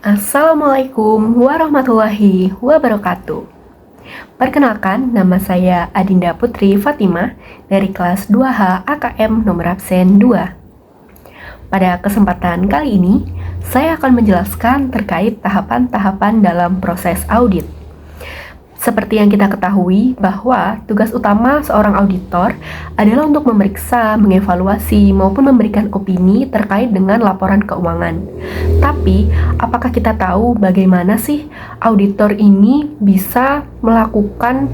Assalamualaikum warahmatullahi wabarakatuh. Perkenalkan, nama saya Adinda Putri Fatimah dari kelas 2H AKM nomor absen 2. Pada kesempatan kali ini, saya akan menjelaskan terkait tahapan-tahapan dalam proses audit. Seperti yang kita ketahui bahwa tugas utama seorang auditor adalah untuk memeriksa, mengevaluasi, maupun memberikan opini terkait dengan laporan keuangan. Tapi, apakah kita tahu bagaimana sih auditor ini bisa melakukan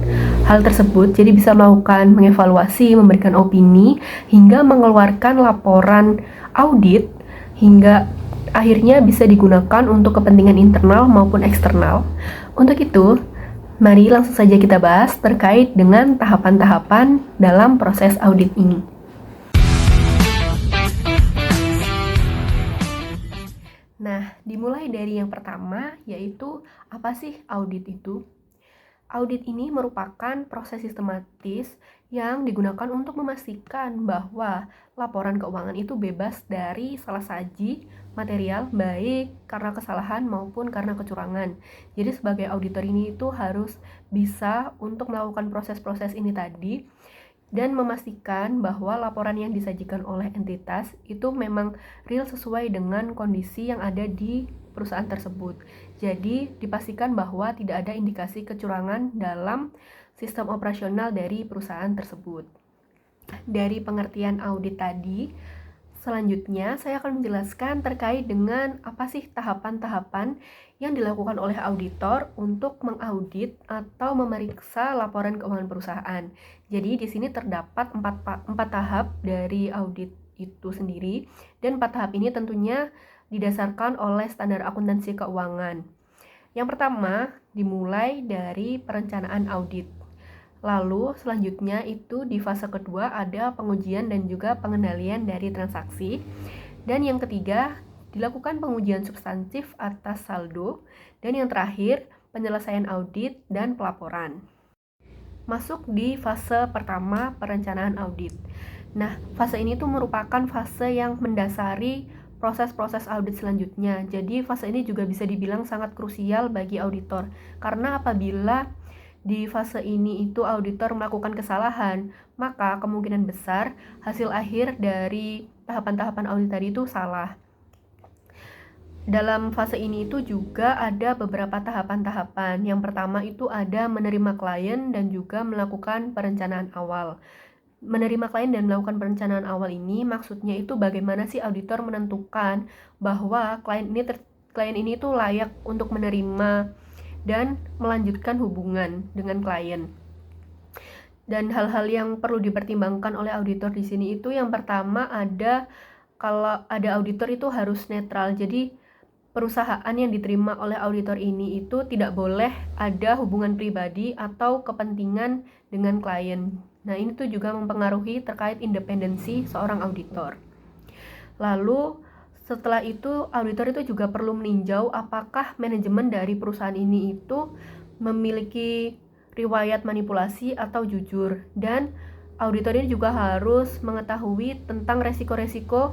hal tersebut? Jadi bisa melakukan mengevaluasi, memberikan opini, hingga mengeluarkan laporan audit, hingga akhirnya bisa digunakan untuk kepentingan internal maupun eksternal. Untuk itu, mari langsung saja kita bahas terkait dengan tahapan-tahapan dalam proses audit ini. Nah, dimulai dari yang pertama, yaitu apa sih audit itu? Audit ini merupakan proses sistematis yang digunakan untuk memastikan bahwa laporan keuangan itu bebas dari salah saji material, baik karena kesalahan maupun karena kecurangan. Jadi sebagai auditor ini itu harus bisa untuk melakukan proses-proses ini tadi dan memastikan bahwa laporan yang disajikan oleh entitas itu memang real sesuai dengan kondisi yang ada di perusahaan tersebut. Jadi dipastikan bahwa tidak ada indikasi kecurangan dalam sistem operasional dari perusahaan tersebut. Dari pengertian audit tadi, selanjutnya saya akan menjelaskan terkait dengan apa sih tahapan-tahapan yang dilakukan oleh auditor untuk mengaudit atau memeriksa laporan keuangan perusahaan. Jadi di sini terdapat empat tahap dari audit itu sendiri, dan 4 tahap ini tentunya didasarkan oleh standar akuntansi keuangan. Yang pertama dimulai dari perencanaan audit. Lalu selanjutnya itu di fase kedua ada pengujian dan juga pengendalian dari transaksi. Dan yang ketiga dilakukan pengujian substantif atas saldo. Dan yang terakhir penyelesaian audit dan pelaporan. Masuk di fase pertama perencanaan audit. Nah, fase ini tuh merupakan fase yang mendasari proses-proses audit selanjutnya. Jadi fase ini juga bisa dibilang sangat krusial bagi auditor. Karena apabila di fase ini itu auditor melakukan kesalahan, maka kemungkinan besar hasil akhir dari tahapan-tahapan audit tadi itu salah. Dalam fase ini itu juga ada beberapa tahapan-tahapan. Yang pertama itu ada menerima klien dan juga melakukan perencanaan awal. Menerima klien dan melakukan perencanaan awal ini maksudnya itu bagaimana sih auditor menentukan bahwa klien ini tuh layak untuk menerima dan melanjutkan hubungan dengan klien. Dan hal-hal yang perlu dipertimbangkan oleh auditor di sini itu yang pertama kalau ada auditor itu harus netral. Jadi perusahaan yang diterima oleh auditor ini itu tidak boleh ada hubungan pribadi atau kepentingan dengan klien. Nah, ini tuh juga mempengaruhi terkait independensi seorang auditor. Lalu setelah itu auditor itu juga perlu meninjau apakah manajemen dari perusahaan ini itu memiliki riwayat manipulasi atau jujur, dan auditor ini juga harus mengetahui tentang resiko-resiko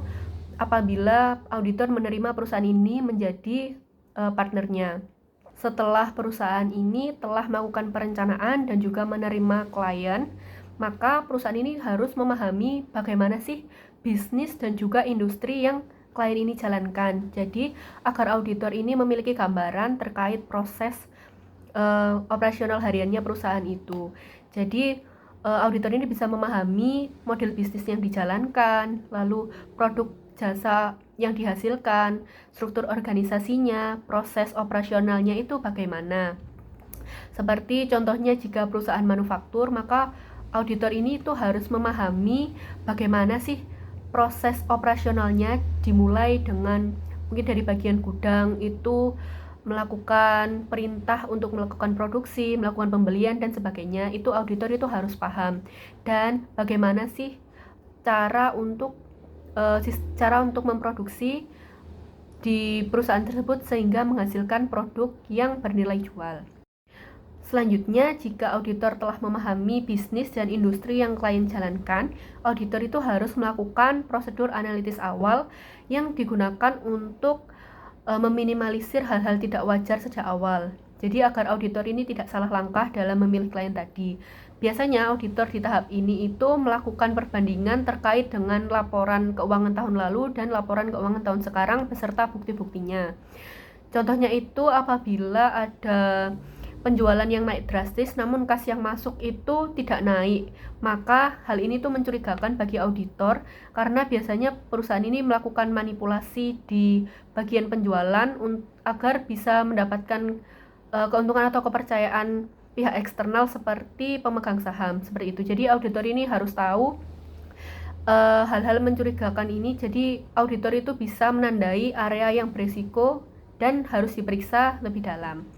apabila auditor menerima perusahaan ini menjadi partnernya. Setelah perusahaan ini telah melakukan perencanaan dan juga menerima klien, maka perusahaan ini harus memahami bagaimana sih bisnis dan juga industri yang klien ini jalankan. Jadi agar auditor ini memiliki gambaran terkait proses operasional hariannya perusahaan itu. Jadi auditor ini bisa memahami model bisnis yang dijalankan, lalu produk jasa yang dihasilkan, struktur organisasinya, proses operasionalnya itu bagaimana. Seperti contohnya jika perusahaan manufaktur, maka auditor ini itu harus memahami bagaimana sih proses operasionalnya, dimulai dengan mungkin dari bagian gudang itu melakukan perintah untuk melakukan produksi, melakukan pembelian dan sebagainya. Itu auditor itu harus paham. Dan bagaimana sih cara untuk memproduksi di perusahaan tersebut sehingga menghasilkan produk yang bernilai jual. Selanjutnya, jika auditor telah memahami bisnis dan industri yang klien jalankan, auditor itu harus melakukan prosedur analitis awal yang digunakan untuk meminimalisir hal-hal tidak wajar sejak awal. Jadi agar auditor ini tidak salah langkah dalam memilih klien tadi. Biasanya auditor di tahap ini itu melakukan perbandingan terkait dengan laporan keuangan tahun lalu dan laporan keuangan tahun sekarang beserta bukti-buktinya. Contohnya itu apabila ada penjualan yang naik drastis namun kas yang masuk itu tidak naik, maka hal ini tuh mencurigakan bagi auditor karena biasanya perusahaan ini melakukan manipulasi di bagian penjualan agar bisa mendapatkan keuntungan atau kepercayaan pihak eksternal seperti pemegang saham seperti itu. Jadi auditor ini harus tahu hal-hal mencurigakan ini. Jadi auditor itu bisa menandai area yang berisiko dan harus diperiksa lebih dalam.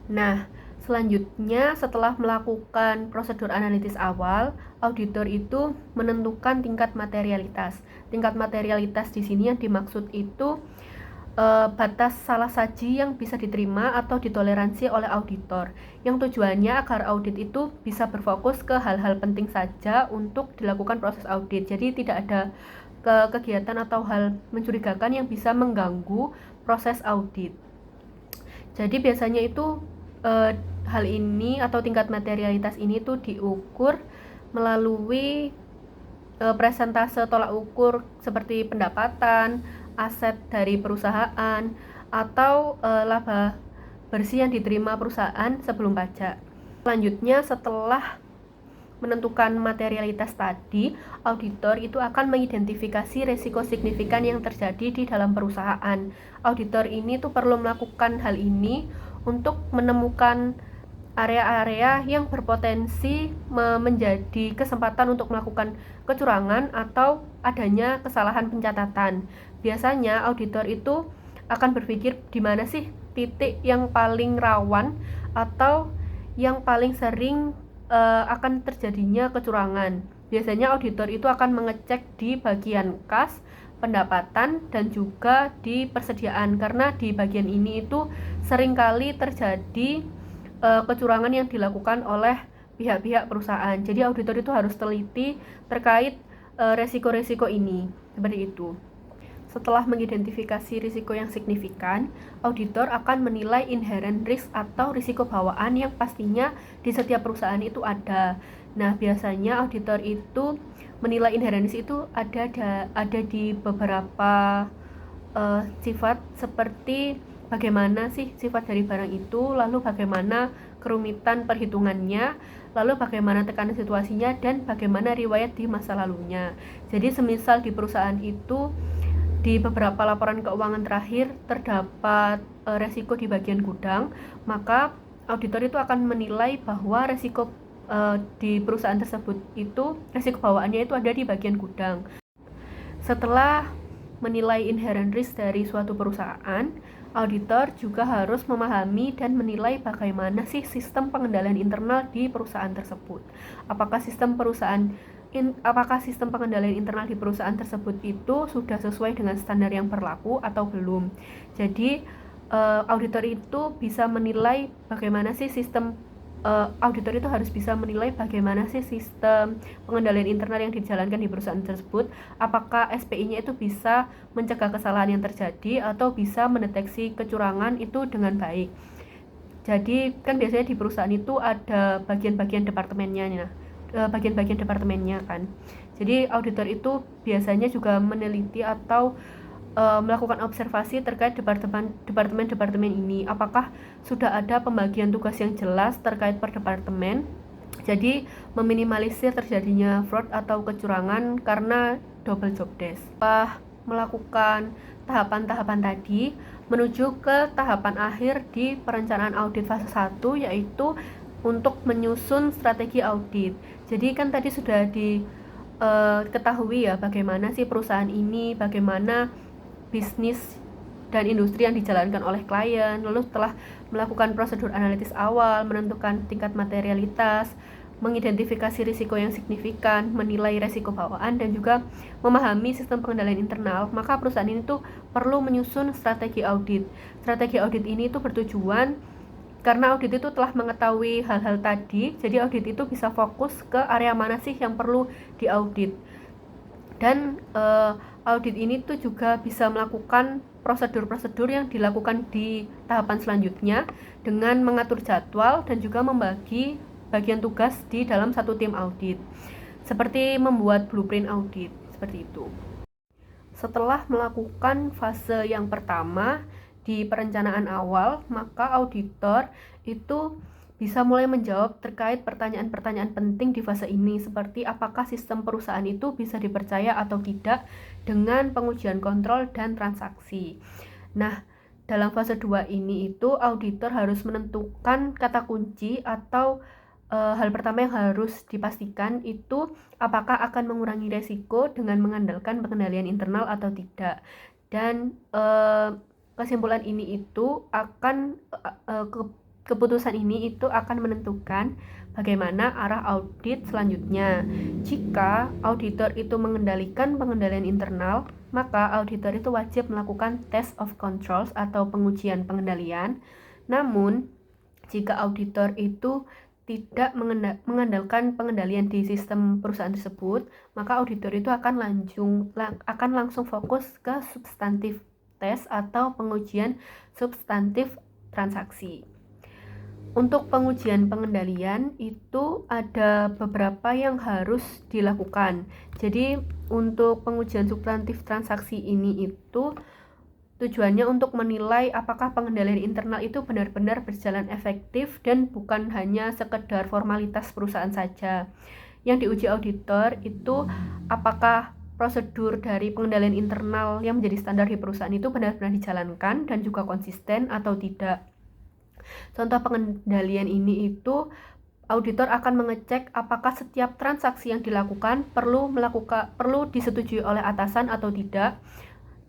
Nah, selanjutnya setelah melakukan prosedur analitis awal, auditor itu menentukan tingkat materialitas. Tingkat materialitas di sini yang dimaksud itu batas salah saji yang bisa diterima atau ditoleransi oleh auditor, yang tujuannya agar audit itu bisa berfokus ke hal-hal penting saja untuk dilakukan proses audit. Jadi tidak ada kegiatan atau hal mencurigakan yang bisa mengganggu proses audit. Jadi biasanya itu hal ini atau tingkat materialitas ini tuh diukur melalui presentase tolak ukur seperti pendapatan, aset dari perusahaan, atau laba bersih yang diterima perusahaan sebelum pajak. Selanjutnya, setelah menentukan materialitas tadi, auditor itu akan mengidentifikasi risiko signifikan yang terjadi di dalam perusahaan. Auditor ini tuh perlu melakukan hal ini untuk menemukan area-area yang berpotensi menjadi kesempatan untuk melakukan kecurangan atau adanya kesalahan pencatatan. Biasanya auditor itu akan berpikir di mana sih titik yang paling rawan atau yang paling sering akan terjadinya kecurangan. Biasanya auditor itu akan mengecek di bagian kas, pendapatan, dan juga di persediaan, karena di bagian ini itu seringkali terjadi kecurangan yang dilakukan oleh pihak-pihak perusahaan. Jadi auditor itu harus teliti terkait resiko-resiko ini, seperti itu. Setelah mengidentifikasi risiko yang signifikan, auditor akan menilai inherent risk atau risiko bawaan yang pastinya di setiap perusahaan itu ada. Nah, biasanya auditor itu menilai inherent risk itu ada di beberapa sifat, seperti bagaimana sih sifat dari barang itu, lalu bagaimana kerumitan perhitungannya, lalu bagaimana tekanan situasinya, dan bagaimana riwayat di masa lalunya. Jadi semisal di perusahaan itu di beberapa laporan keuangan terakhir terdapat resiko di bagian gudang, maka auditor itu akan menilai bahwa resiko di perusahaan tersebut itu resiko bawaannya itu ada di bagian gudang. Setelah menilai inherent risk dari suatu perusahaan, auditor juga harus memahami dan menilai bagaimana sih sistem pengendalian internal di perusahaan tersebut. Apakah sistem pengendalian internal di perusahaan tersebut itu sudah sesuai dengan standar yang berlaku atau belum. Jadi auditor itu bisa menilai bagaimana sih sistem auditor itu harus bisa menilai bagaimana sih sistem pengendalian internal yang dijalankan di perusahaan tersebut, apakah SPI-nya itu bisa mencegah kesalahan yang terjadi atau bisa mendeteksi kecurangan itu dengan baik. Jadi kan biasanya di perusahaan itu ada bagian-bagian departemennya kan. Jadi auditor itu biasanya juga meneliti atau melakukan observasi terkait departemen ini, apakah sudah ada pembagian tugas yang jelas terkait per departemen, jadi meminimalisir terjadinya fraud atau kecurangan karena double job desk. Setelah melakukan tahapan-tahapan tadi, menuju ke tahapan akhir di perencanaan audit fase 1, yaitu untuk menyusun strategi audit. Jadi kan tadi sudah diketahui ya bagaimana sih perusahaan ini, bagaimana bisnis dan industri yang dijalankan oleh klien. Lalu setelah melakukan prosedur analitis awal, menentukan tingkat materialitas, mengidentifikasi risiko yang signifikan, menilai risiko bawaan, dan juga memahami sistem pengendalian internal, maka perusahaan ini tuh perlu menyusun strategi audit. Strategi audit ini tuh bertujuan karena audit itu telah mengetahui hal-hal tadi, jadi audit itu bisa fokus ke area mana sih yang perlu diaudit. Dan audit ini tuh juga bisa melakukan prosedur-prosedur yang dilakukan di tahapan selanjutnya dengan mengatur jadwal dan juga membagi bagian tugas di dalam satu tim audit, seperti membuat blueprint audit, seperti itu. Setelah melakukan fase yang pertama di perencanaan awal, maka auditor itu bisa mulai menjawab terkait pertanyaan-pertanyaan penting di fase ini, seperti apakah sistem perusahaan itu bisa dipercaya atau tidak dengan pengujian kontrol dan transaksi. Nah, dalam fase 2 ini itu auditor harus menentukan kata kunci atau hal pertama yang harus dipastikan itu apakah akan mengurangi resiko dengan mengandalkan pengendalian internal atau tidak. Dan kesimpulan ini itu akan keputusan ini itu akan menentukan bagaimana arah audit selanjutnya. Jika auditor itu mengendalikan pengendalian internal, maka auditor itu wajib melakukan test of controls atau pengujian pengendalian. Namun, jika auditor itu tidak mengandalkan pengendalian di sistem perusahaan tersebut, maka auditor itu akan langsung fokus ke substantif test atau pengujian substantif transaksi. Untuk pengujian pengendalian itu ada beberapa yang harus dilakukan. Jadi untuk pengujian substantif transaksi ini itu tujuannya untuk menilai apakah pengendalian internal itu benar-benar berjalan efektif dan bukan hanya sekedar formalitas perusahaan saja. Yang diuji auditor itu apakah prosedur dari pengendalian internal yang menjadi standar di perusahaan itu benar-benar dijalankan dan juga konsisten atau tidak. Contoh pengendalian ini itu auditor akan mengecek apakah setiap transaksi yang dilakukan perlu disetujui oleh atasan atau tidak,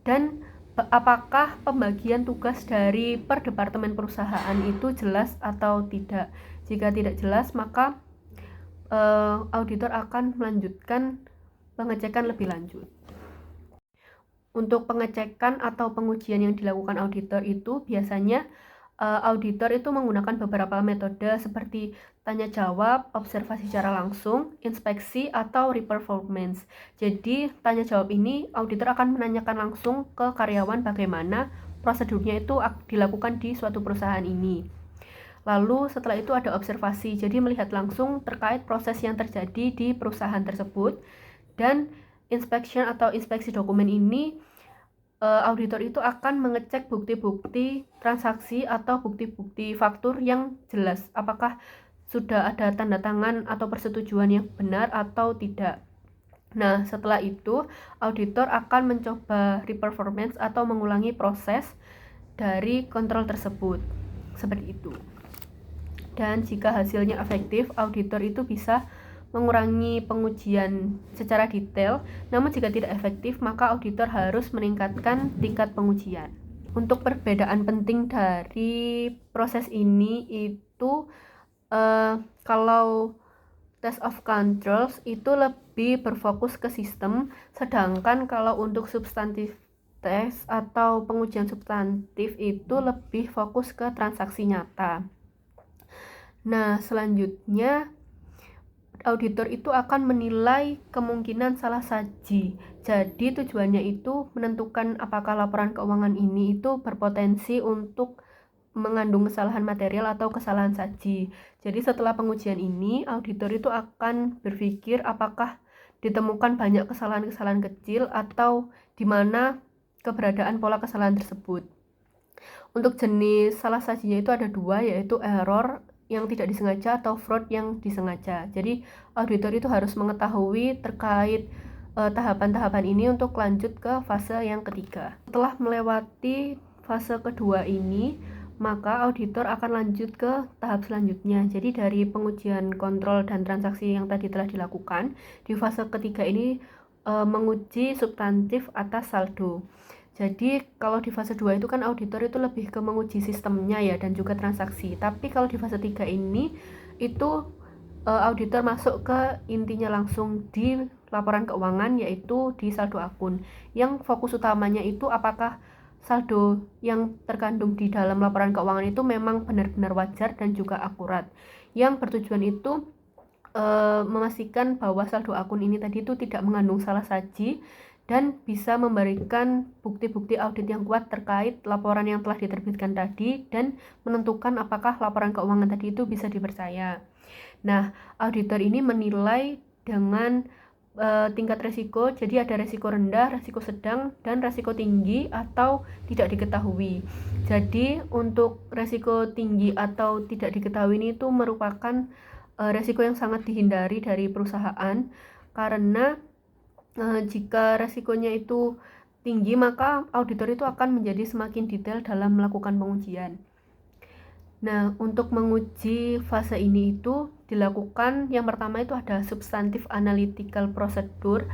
dan apakah pembagian tugas dari per departemen perusahaan itu jelas atau tidak. Jika tidak jelas, maka auditor akan melanjutkan pengecekan lebih lanjut. Untuk pengecekan atau pengujian yang dilakukan auditor itu biasanya auditor itu menggunakan beberapa metode seperti tanya jawab, observasi secara langsung, inspeksi, atau reperformance. Jadi tanya jawab ini auditor akan menanyakan langsung ke karyawan bagaimana prosedurnya itu dilakukan di suatu perusahaan ini. Lalu setelah itu ada observasi, jadi melihat langsung terkait proses yang terjadi di perusahaan tersebut. Dan inspection atau inspeksi dokumen ini auditor itu akan mengecek bukti-bukti transaksi atau bukti-bukti faktur yang jelas, apakah sudah ada tanda tangan atau persetujuan yang benar atau tidak. Nah, setelah itu auditor akan mencoba reperformance atau mengulangi proses dari kontrol tersebut, seperti itu. Dan jika hasilnya efektif, auditor itu bisa mengurangi pengujian secara detail, namun jika tidak efektif, maka auditor harus meningkatkan tingkat pengujian. Untuk perbedaan penting dari proses ini itu kalau test of controls itu lebih berfokus ke sistem, sedangkan kalau untuk substantif test atau pengujian substantif itu lebih fokus ke transaksi nyata. Nah, selanjutnya auditor itu akan menilai kemungkinan salah saji. Jadi tujuannya itu menentukan apakah laporan keuangan ini itu berpotensi untuk mengandung kesalahan material atau kesalahan saji. Jadi setelah pengujian ini, auditor itu akan berpikir apakah ditemukan banyak kesalahan-kesalahan kecil atau di mana keberadaan pola kesalahan tersebut. Untuk jenis salah sajinya itu ada dua, yaitu error yang tidak disengaja atau fraud yang disengaja. Jadi auditor itu harus mengetahui terkait tahapan-tahapan ini untuk lanjut ke fase yang ketiga. Setelah melewati fase kedua ini, maka auditor akan lanjut ke tahap selanjutnya. Jadi dari pengujian kontrol dan transaksi yang tadi telah dilakukan, di fase ketiga ini menguji substantif atas saldo. Jadi kalau di fase 2 itu kan auditor itu lebih ke menguji sistemnya ya dan juga transaksi. Tapi kalau di fase 3 ini itu auditor masuk ke intinya langsung di laporan keuangan, yaitu di saldo akun. Yang fokus utamanya itu apakah saldo yang terkandung di dalam laporan keuangan itu memang benar-benar wajar dan juga akurat. Yang bertujuan itu memastikan bahwa saldo akun ini tadi itu tidak mengandung salah saji dan bisa memberikan bukti-bukti audit yang kuat terkait laporan yang telah diterbitkan tadi dan menentukan apakah laporan keuangan tadi itu bisa dipercaya. Nah, auditor ini menilai dengan tingkat resiko, jadi ada resiko rendah, resiko sedang, dan resiko tinggi atau tidak diketahui. Jadi untuk resiko tinggi atau tidak diketahui ini itu merupakan resiko yang sangat dihindari dari perusahaan, karena jika resikonya itu tinggi maka auditor itu akan menjadi semakin detail dalam melakukan pengujian. Nah, untuk menguji fase ini itu dilakukan, yang pertama itu ada substantive analytical procedure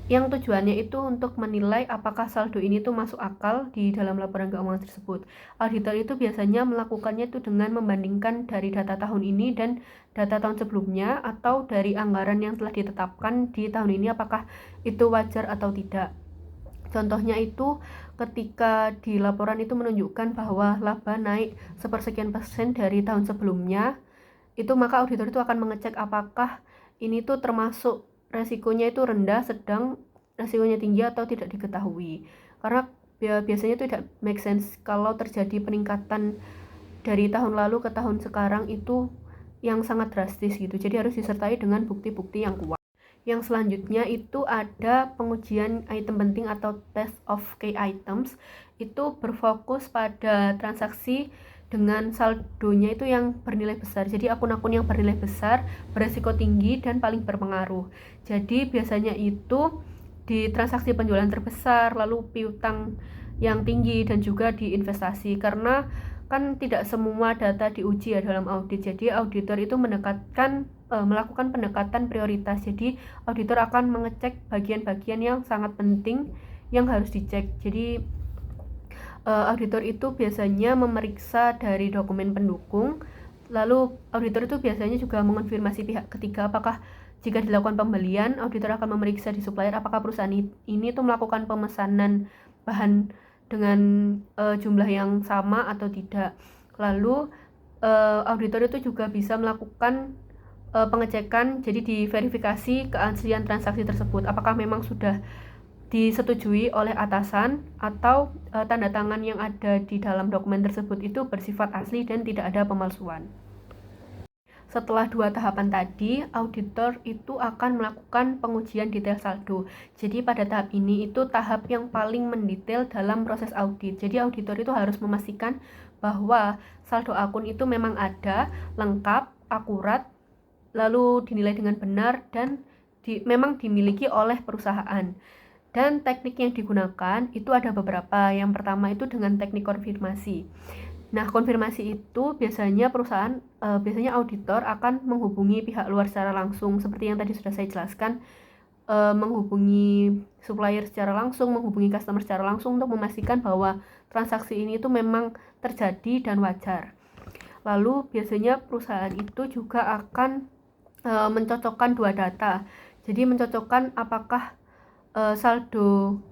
yang tujuannya itu untuk menilai apakah saldo ini tuh masuk akal di dalam laporan keuangan tersebut. Auditor itu biasanya melakukannya itu dengan membandingkan dari data tahun ini dan data tahun sebelumnya, atau dari anggaran yang telah ditetapkan di tahun ini apakah itu wajar atau tidak. Contohnya itu ketika di laporan itu menunjukkan bahwa laba naik sepersekian persen dari tahun sebelumnya, itu maka auditor itu akan mengecek apakah ini tuh termasuk resikonya itu rendah, sedang, resikonya tinggi atau tidak diketahui. Karena biasanya itu tidak make sense kalau terjadi peningkatan dari tahun lalu ke tahun sekarang itu yang sangat drastis gitu. Jadi harus disertai dengan bukti-bukti yang kuat. Yang selanjutnya itu ada pengujian item penting atau test of key items. Itu berfokus pada transaksi dengan saldonya itu yang bernilai besar. Jadi akun-akun yang bernilai besar, beresiko tinggi, dan paling berpengaruh. Jadi biasanya itu di transaksi penjualan terbesar, lalu piutang yang tinggi, dan juga di investasi. Karena kan tidak semua data diuji ya dalam audit. Jadi auditor itu melakukan pendekatan prioritas. Jadi auditor akan mengecek bagian-bagian yang sangat penting yang harus dicek. Jadi auditor itu biasanya memeriksa dari dokumen pendukung. Lalu auditor itu biasanya juga mengonfirmasi pihak ketiga apakah jika dilakukan pembelian, auditor akan memeriksa di supplier apakah perusahaan ini tuh melakukan pemesanan bahan dengan jumlah yang sama atau tidak. Lalu auditor itu juga bisa melakukan pengecekan, jadi diverifikasi keaslian transaksi tersebut, apakah memang sudah disetujui oleh atasan atau tanda tangan yang ada di dalam dokumen tersebut itu bersifat asli dan tidak ada pemalsuan. Setelah 2 tahapan tadi, auditor itu akan melakukan pengujian detail saldo. Jadi pada tahap ini itu tahap yang paling mendetail dalam proses audit. Jadi auditor itu harus memastikan bahwa saldo akun itu memang ada, lengkap, akurat, lalu dinilai dengan benar, dan memang dimiliki oleh perusahaan. Dan teknik yang digunakan itu ada beberapa. Yang pertama itu dengan teknik konfirmasi. Nah, konfirmasi itu biasanya biasanya auditor akan menghubungi pihak luar secara langsung, seperti yang tadi sudah saya jelaskan, menghubungi supplier secara langsung, menghubungi customer secara langsung untuk memastikan bahwa transaksi ini itu memang terjadi dan wajar. Lalu biasanya perusahaan itu juga akan mencocokkan 2 data. Jadi mencocokkan apakah saldo,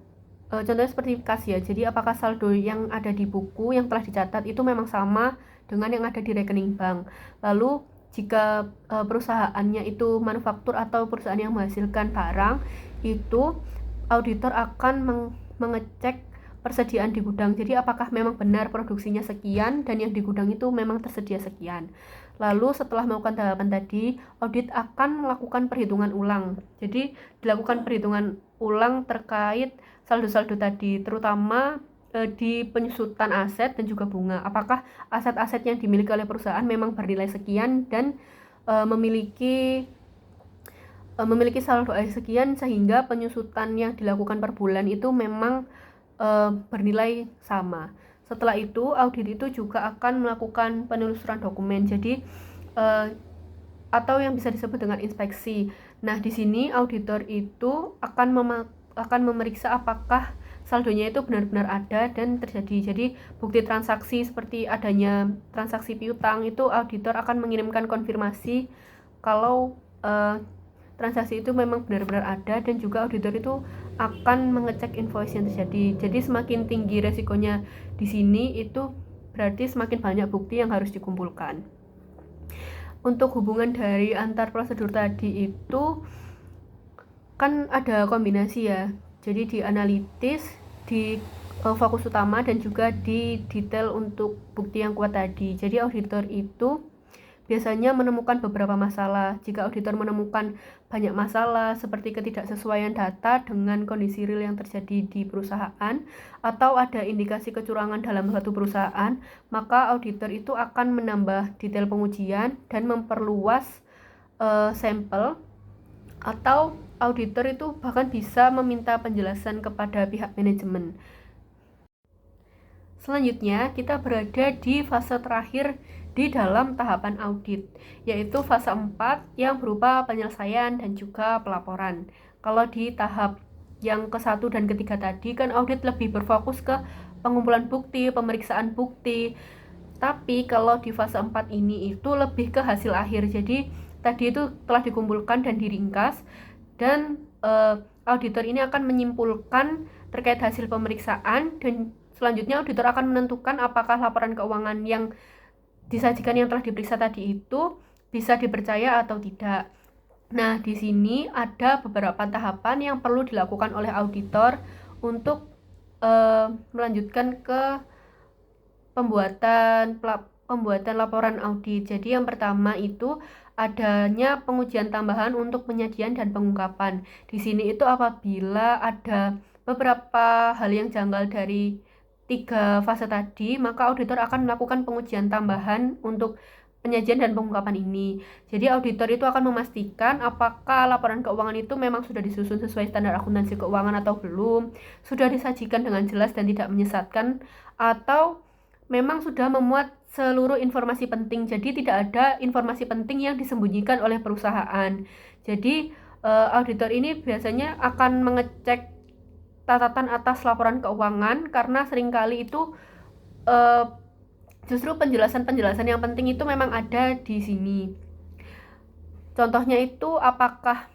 contohnya seperti kas ya, jadi apakah saldo yang ada di buku yang telah dicatat itu memang sama dengan yang ada di rekening bank. Lalu jika perusahaannya itu manufaktur atau perusahaan yang menghasilkan barang, itu auditor akan mengecek persediaan di gudang. Jadi apakah memang benar produksinya sekian dan yang di gudang itu memang tersedia sekian. Lalu setelah melakukan tahapan tadi, audit akan melakukan perhitungan ulang. Jadi dilakukan perhitungan ulang terkait saldo-saldo tadi, terutama di penyusutan aset dan juga bunga. Apakah aset-aset yang dimiliki oleh perusahaan memang bernilai sekian dan memiliki saldo sekian, sehingga penyusutan yang dilakukan per bulan itu memang bernilai sama. Setelah itu, audit itu juga akan melakukan penelusuran dokumen. Jadi atau yang bisa disebut dengan inspeksi. Nah, di sini auditor itu akan memeriksa apakah saldonya itu benar-benar ada dan terjadi. Jadi bukti transaksi seperti adanya transaksi piutang itu auditor akan mengirimkan konfirmasi kalau transaksi itu memang benar-benar ada, dan juga auditor itu akan mengecek invoice yang terjadi. Jadi semakin tinggi resikonya di sini itu berarti semakin banyak bukti yang harus dikumpulkan. Untuk hubungan dari antar prosedur tadi itu kan ada kombinasi ya. Jadi di analitis, di fokus utama, dan juga di detail untuk bukti yang kuat tadi. Jadi auditor itu biasanya menemukan beberapa masalah. Jika auditor menemukan banyak masalah seperti ketidaksesuaian data dengan kondisi real yang terjadi di perusahaan atau ada indikasi kecurangan dalam suatu perusahaan, maka auditor itu akan menambah detail pengujian dan memperluas sampel, atau auditor itu bahkan bisa meminta penjelasan kepada pihak manajemen. Selanjutnya, kita berada di fase terakhir di dalam tahapan audit, yaitu fase 4 yang berupa penyelesaian dan juga pelaporan. Kalau di tahap yang ke-1 dan ke-3 tadi kan audit lebih berfokus ke pengumpulan bukti, pemeriksaan bukti. Tapi kalau di fase 4 ini itu lebih ke hasil akhir. Jadi tadi itu telah dikumpulkan dan diringkas, dan auditor ini akan menyimpulkan terkait hasil pemeriksaan, dan selanjutnya auditor akan menentukan apakah laporan keuangan yang disajikan yang telah diperiksa tadi itu bisa dipercaya atau tidak. Nah, di sini ada beberapa tahapan yang perlu dilakukan oleh auditor untuk melanjutkan ke pembuatan laporan audit. Jadi yang pertama itu adanya pengujian tambahan untuk penyajian dan pengungkapan. Di sini itu apabila ada beberapa hal yang janggal dari 3 fase tadi, maka auditor akan melakukan pengujian tambahan untuk penyajian dan pengungkapan ini. Jadi auditor itu akan memastikan apakah laporan keuangan itu memang sudah disusun sesuai standar akuntansi keuangan atau belum, sudah disajikan dengan jelas dan tidak menyesatkan, atau memang sudah memuat seluruh informasi penting. Jadi tidak ada informasi penting yang disembunyikan oleh perusahaan. Jadi auditor ini biasanya akan mengecek catatan atas laporan keuangan, karena seringkali itu justru penjelasan-penjelasan yang penting itu memang ada di sini. Contohnya itu apakah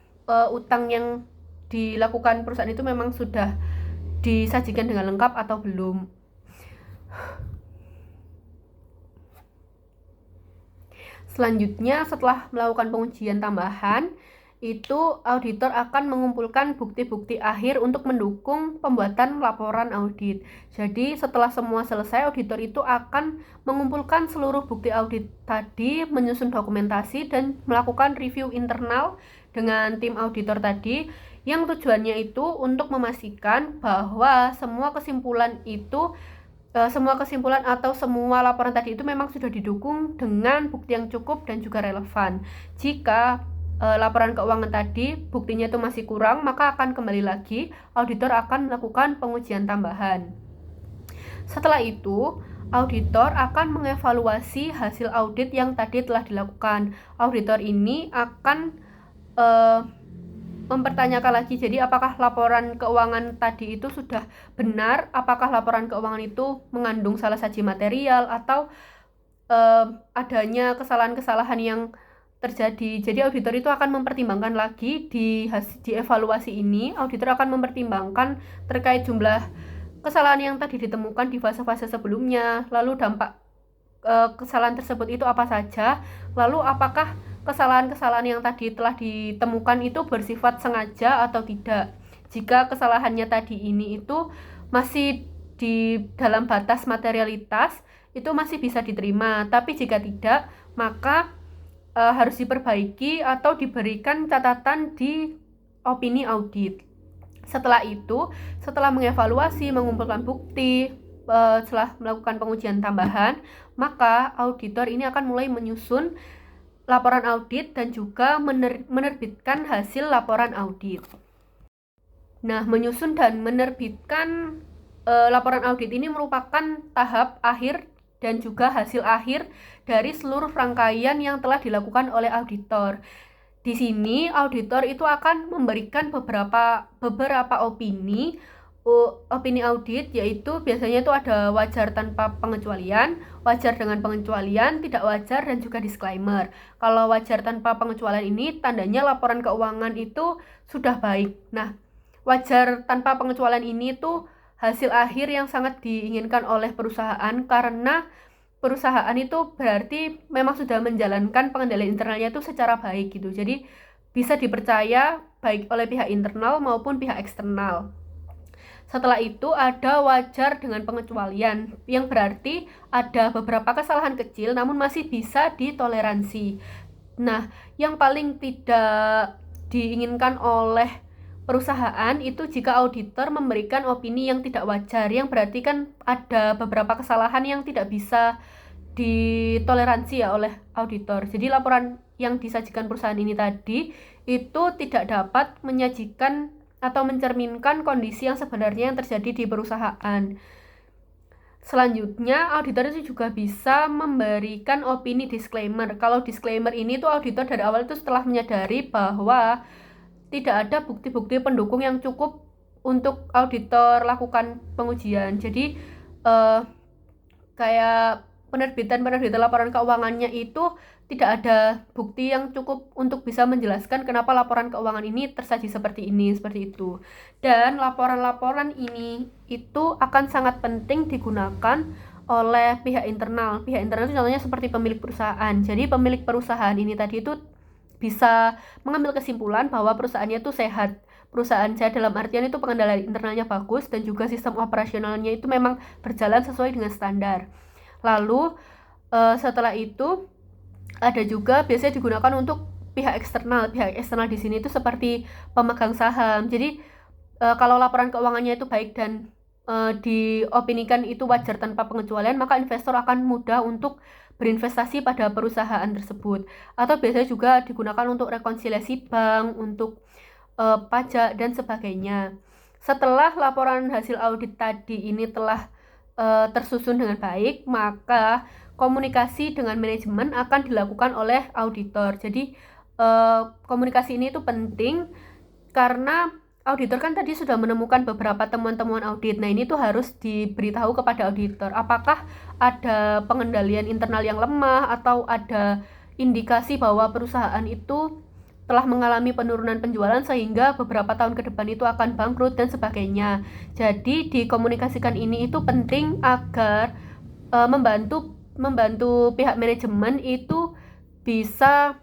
utang yang dilakukan perusahaan itu memang sudah disajikan dengan lengkap atau belum. Selanjutnya, setelah melakukan pengujian tambahan, itu auditor akan mengumpulkan bukti-bukti akhir untuk mendukung pembuatan laporan audit. Jadi setelah semua selesai, auditor itu akan mengumpulkan seluruh bukti audit tadi, menyusun dokumentasi, dan melakukan review internal dengan tim auditor tadi, yang tujuannya itu untuk memastikan bahwa semua kesimpulan atau semua laporan tadi itu memang sudah didukung dengan bukti yang cukup dan juga relevan. Jika laporan keuangan tadi buktinya itu masih kurang, maka akan kembali lagi auditor akan melakukan pengujian tambahan. Setelah itu, auditor akan mengevaluasi hasil audit yang tadi telah dilakukan. Auditor ini akan mempertanyakan lagi, jadi apakah laporan keuangan tadi itu sudah benar, apakah laporan keuangan itu mengandung salah saji material atau adanya kesalahan-kesalahan yang terjadi. Jadi auditor itu akan mempertimbangkan lagi di evaluasi ini. Auditor akan mempertimbangkan terkait jumlah kesalahan yang tadi ditemukan di fase-fase sebelumnya, lalu dampak kesalahan tersebut itu apa saja, lalu apakah kesalahan-kesalahan yang tadi telah ditemukan itu bersifat sengaja atau tidak. Jika kesalahannya tadi ini itu masih di dalam batas materialitas, itu masih bisa diterima. Tapi jika tidak, maka harus diperbaiki atau diberikan catatan di opini audit. Setelah itu, setelah mengevaluasi, mengumpulkan bukti, setelah melakukan pengujian tambahan, maka auditor ini akan mulai menyusun laporan audit dan juga menerbitkan hasil laporan audit. Nah, menyusun dan menerbitkan laporan audit ini merupakan tahap akhir dan juga hasil akhir dari seluruh rangkaian yang telah dilakukan oleh auditor. Di sini auditor itu akan memberikan beberapa opini audit, yaitu biasanya itu ada wajar tanpa pengecualian, wajar dengan pengecualian, tidak wajar, dan juga disclaimer. Kalau wajar tanpa pengecualian ini tandanya laporan keuangan itu sudah baik. Nah, wajar tanpa pengecualian ini tuh hasil akhir yang sangat diinginkan oleh perusahaan, karena perusahaan itu berarti memang sudah menjalankan pengendalian internalnya itu secara baik gitu. Jadi bisa dipercaya baik oleh pihak internal maupun pihak eksternal. Setelah itu ada wajar dengan pengecualian, yang berarti ada beberapa kesalahan kecil namun masih bisa ditoleransi. Nah, yang paling tidak diinginkan oleh perusahaan itu jika auditor memberikan opini yang tidak wajar, yang berarti kan ada beberapa kesalahan yang tidak bisa ditoleransi ya oleh auditor. Jadi laporan yang disajikan perusahaan ini tadi itu tidak dapat menyajikan atau mencerminkan kondisi yang sebenarnya yang terjadi di perusahaan. Selanjutnya, auditor itu juga bisa memberikan opini disclaimer. Kalau disclaimer ini tuh auditor dari awal itu setelah menyadari bahwa tidak ada bukti-bukti pendukung yang cukup untuk auditor lakukan pengujian. Jadi kayak penerbitan laporan keuangannya itu tidak ada bukti yang cukup untuk bisa menjelaskan kenapa laporan keuangan ini tersaji seperti ini, seperti itu. Dan laporan-laporan ini itu akan sangat penting digunakan oleh pihak internal. Pihak internal itu contohnya seperti pemilik perusahaan. Jadi pemilik perusahaan ini tadi itu bisa mengambil kesimpulan bahwa perusahaannya itu sehat. Perusahaan sehat dalam artian itu pengendalian internalnya bagus dan juga sistem operasionalnya itu memang berjalan sesuai dengan standar. Lalu setelah itu ada juga biasanya digunakan untuk pihak eksternal. Pihak eksternal di sini itu seperti pemegang saham. Jadi kalau laporan keuangannya itu baik dan diopinikan itu wajar tanpa pengecualian, maka investor akan mudah untuk berinvestasi pada perusahaan tersebut. Atau biasanya juga digunakan untuk rekonsiliasi bank, untuk pajak dan sebagainya. Setelah laporan hasil audit tadi ini telah tersusun dengan baik, maka komunikasi dengan manajemen akan dilakukan oleh auditor. Jadi komunikasi ini itu penting karena auditor kan tadi sudah menemukan beberapa temuan-temuan audit. Nah, ini tuh harus diberitahu kepada auditor. Apakah ada pengendalian internal yang lemah atau ada indikasi bahwa perusahaan itu telah mengalami penurunan penjualan sehingga beberapa tahun ke depan itu akan bangkrut dan sebagainya. Jadi dikomunikasikan ini itu penting agar membantu pihak manajemen itu bisa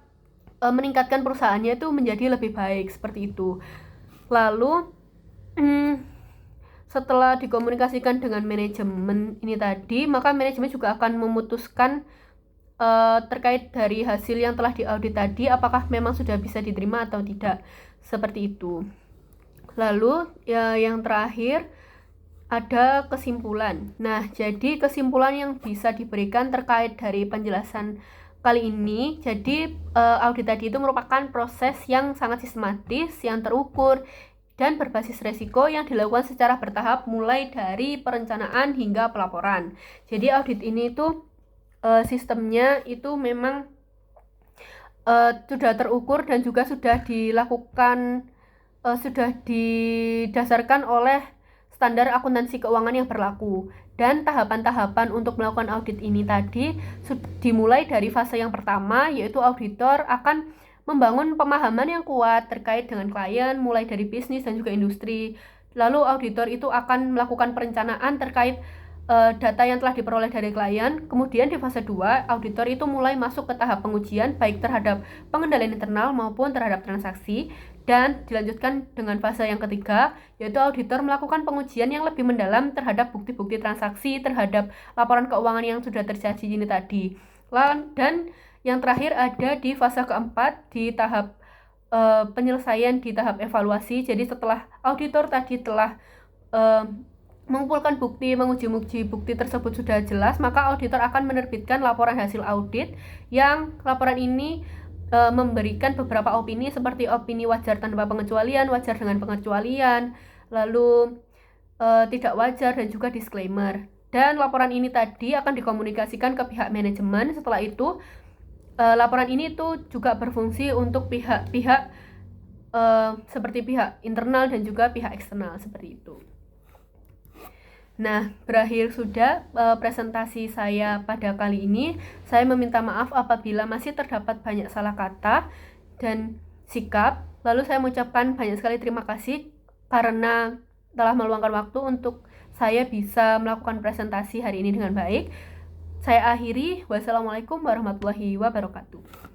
meningkatkan perusahaannya itu menjadi lebih baik, seperti itu. Lalu setelah dikomunikasikan dengan manajemen ini tadi, maka manajemen juga akan memutuskan terkait dari hasil yang telah diaudit tadi, apakah memang sudah bisa diterima atau tidak, seperti itu. Lalu yang terakhir ada kesimpulan. Nah, jadi kesimpulan yang bisa diberikan terkait dari penjelasan kali ini, jadi audit tadi itu merupakan proses yang sangat sistematis, yang terukur, dan berbasis resiko yang dilakukan secara bertahap mulai dari perencanaan hingga pelaporan. Jadi audit ini itu sistemnya itu memang sudah terukur dan juga sudah dilakukan, sudah didasarkan oleh standar akuntansi keuangan yang berlaku. Dan tahapan-tahapan untuk melakukan audit ini tadi dimulai dari fase yang pertama, yaitu auditor akan membangun pemahaman yang kuat terkait dengan klien, mulai dari bisnis dan juga industri. Lalu auditor itu akan melakukan perencanaan terkait data yang telah diperoleh dari klien. Kemudian di fase 2, auditor itu mulai masuk ke tahap pengujian baik terhadap pengendalian internal maupun terhadap transaksi. Dan dilanjutkan dengan fase yang ketiga, yaitu auditor melakukan pengujian yang lebih mendalam terhadap bukti-bukti transaksi, terhadap laporan keuangan yang sudah tersaji ini tadi. Dan yang terakhir ada di fase keempat, di tahap penyelesaian, di tahap evaluasi. Jadi setelah auditor tadi telah mengumpulkan bukti, menguji bukti tersebut sudah jelas, maka auditor akan menerbitkan laporan hasil audit, yang laporan ini memberikan beberapa opini seperti opini wajar tanpa pengecualian, wajar dengan pengecualian, lalu tidak wajar, dan juga disclaimer. Dan laporan ini tadi akan dikomunikasikan ke pihak manajemen. Setelah itu laporan ini tuh juga berfungsi untuk pihak-pihak seperti pihak internal dan juga pihak eksternal, seperti itu. Nah, berakhir sudah presentasi saya pada kali ini. Saya meminta maaf apabila masih terdapat banyak salah kata dan sikap. Lalu saya mengucapkan banyak sekali terima kasih karena telah meluangkan waktu untuk saya bisa melakukan presentasi hari ini dengan baik. Saya akhiri. Wassalamualaikum warahmatullahi wabarakatuh.